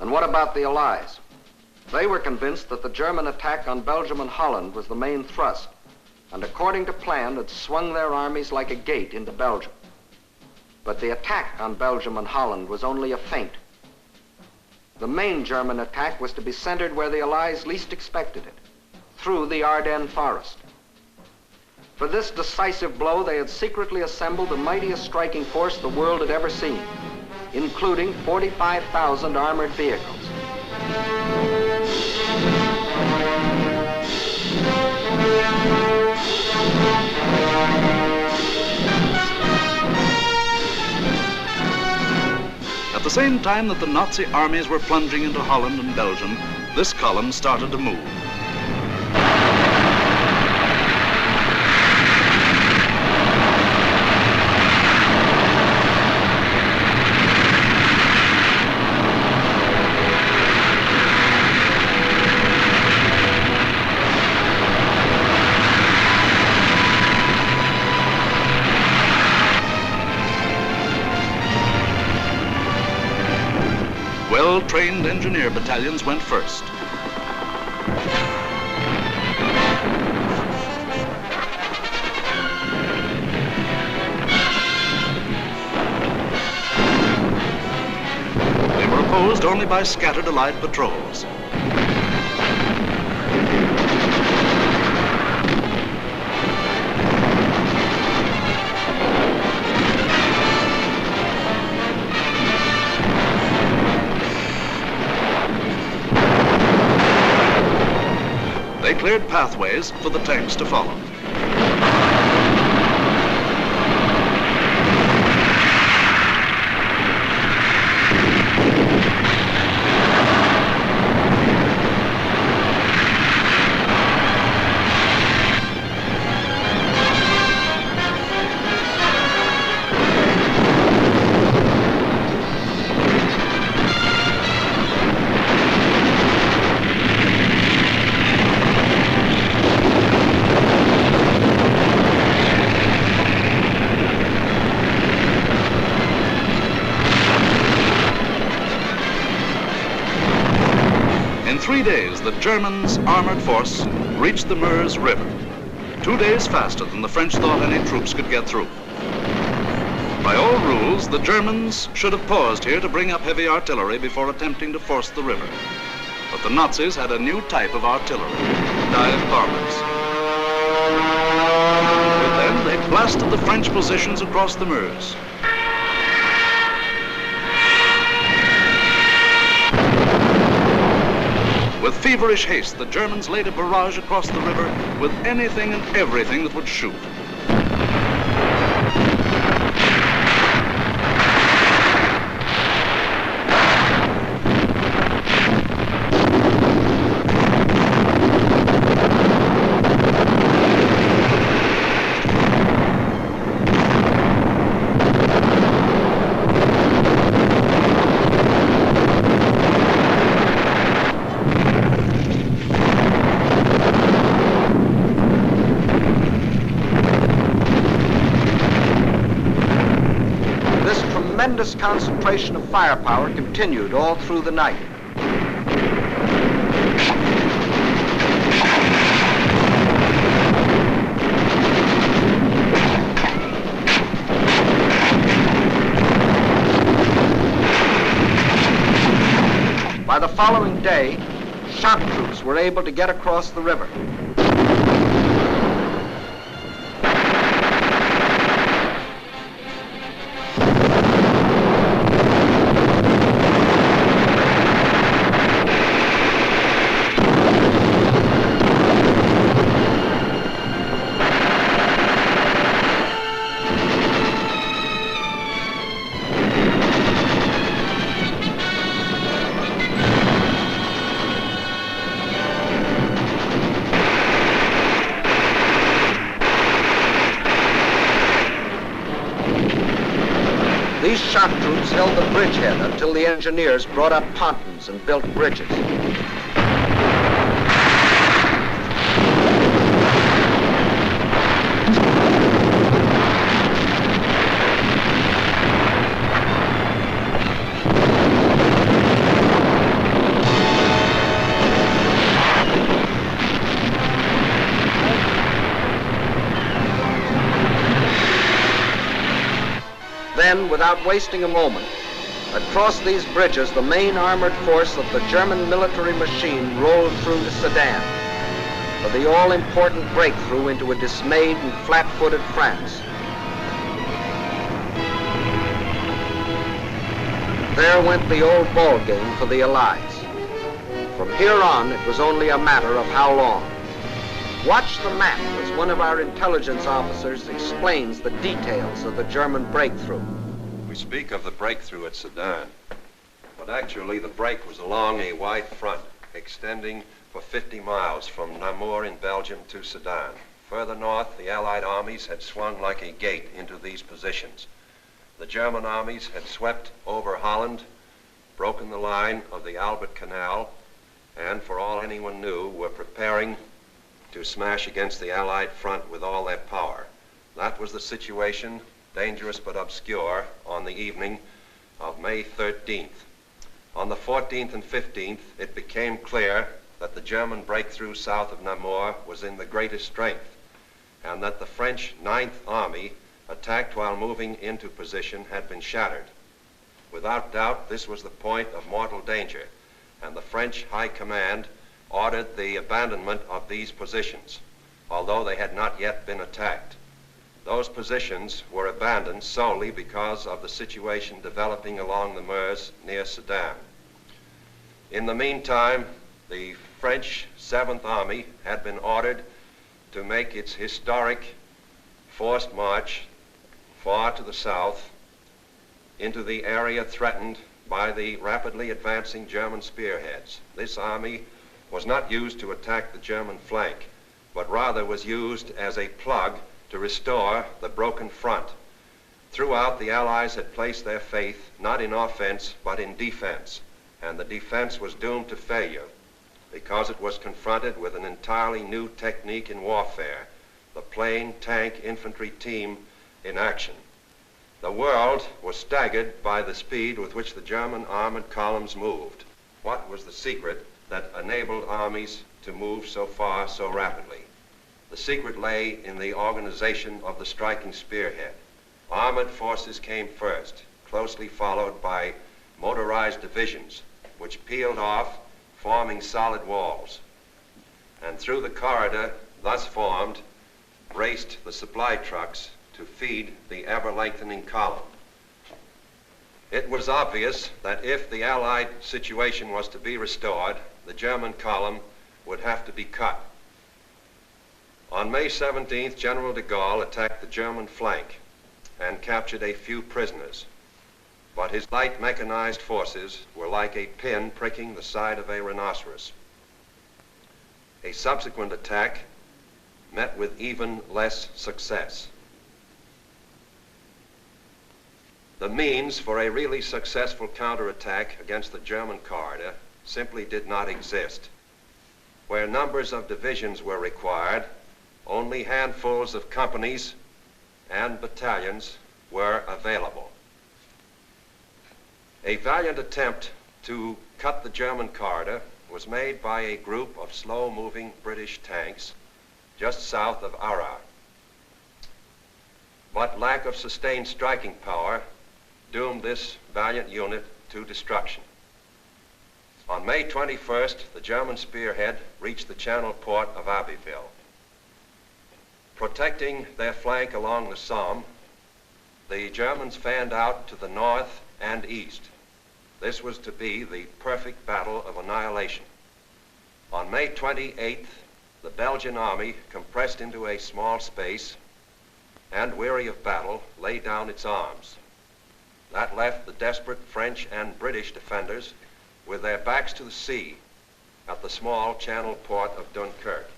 And what about the Allies? They were convinced that the German attack on Belgium and Holland was the main thrust, and according to plan had swung their armies like a gate into Belgium. But the attack on Belgium and Holland was only a feint. The main German attack was to be centered where the Allies least expected it, through the Ardennes Forest. For this decisive blow, they had secretly assembled the mightiest striking force the world had ever seen, including 45,000 armored vehicles. At the same time that the Nazi armies were plunging into Holland and Belgium, this column started to move. Well-trained engineer battalions went first. They were opposed only by scattered Allied patrols. They cleared pathways for the tanks to follow. In 3 days, the Germans' armored force reached the Meuse River, 2 days faster than the French thought any troops could get through. By all rules, the Germans should have paused here to bring up heavy artillery before attempting to force the river. But the Nazis had a new type of artillery, dive bombers. With them, they blasted the French positions across the Meuse. With feverish haste, the Germans laid a barrage across the river with anything and everything that would shoot. Tremendous concentration of firepower continued all through the night. By the following day, shock troops were able to get across the river. These shock troops held the bridgehead until the engineers brought up pontons and built bridges. then, without wasting a moment, across these bridges, the main armored force of the German military machine rolled through to Sedan for the all-important breakthrough into a dismayed and flat-footed France. There went the old ball game for the Allies. From here on, it was only a matter of how long. Watch the map as one of our intelligence officers explains the details of the German breakthrough. We speak of the breakthrough at Sedan, but actually the break was along a wide front, extending for 50 miles from Namur in Belgium to Sedan. Further north, the Allied armies had swung like a gate into these positions. The German armies had swept over Holland, broken the line of the Albert Canal, and for all anyone knew, were preparing to smash against the Allied front with all their power. That was the situation, dangerous but obscure, on the evening of May 13th. On the 14th and 15th, it became clear that the German breakthrough south of Namur was in the greatest strength, and that the French 9th Army, attacked while moving into position, had been shattered. Without doubt, this was the point of mortal danger, and the French High Command ordered the abandonment of these positions, although they had not yet been attacked. Those positions were abandoned solely because of the situation developing along the Meuse near Sedan. In the meantime, the French 7th Army had been ordered to make its historic forced march far to the south into the area threatened by the rapidly advancing German spearheads. This army was not used to attack the German flank, but rather was used as a plug to restore the broken front. Throughout, the Allies had placed their faith not in offense, but in defense, and the defense was doomed to failure because it was confronted with an entirely new technique in warfare, the plane, tank, infantry team in action. The world was staggered by the speed with which the German armored columns moved. What was the secret that enabled armies to move so far so rapidly? The secret lay in the organization of the striking spearhead. Armored forces came first, closely followed by motorized divisions, which peeled off, forming solid walls. And through the corridor thus formed, raced the supply trucks to feed the ever-lengthening column. It was obvious that if the Allied situation was to be restored, the German column would have to be cut. On May 17th, General de Gaulle attacked the German flank and captured a few prisoners. But his light mechanized forces were like a pin pricking the side of a rhinoceros. A subsequent attack met with even less success. The means for a really successful counterattack against the German corridor simply did not exist. Where numbers of divisions were required, only handfuls of companies and battalions were available. A valiant attempt to cut the German corridor was made by a group of slow-moving British tanks just south of Arras. But lack of sustained striking power doomed this valiant unit to destruction. On May 21st, the German spearhead reached the channel port of Abbeville. Protecting their flank along the Somme, the Germans fanned out to the north and east. This was to be the perfect battle of annihilation. On May 28th, the Belgian army, compressed into a small space and weary of battle, laid down its arms. That left the desperate French and British defenders with their backs to the sea at the small channel port of Dunkirk.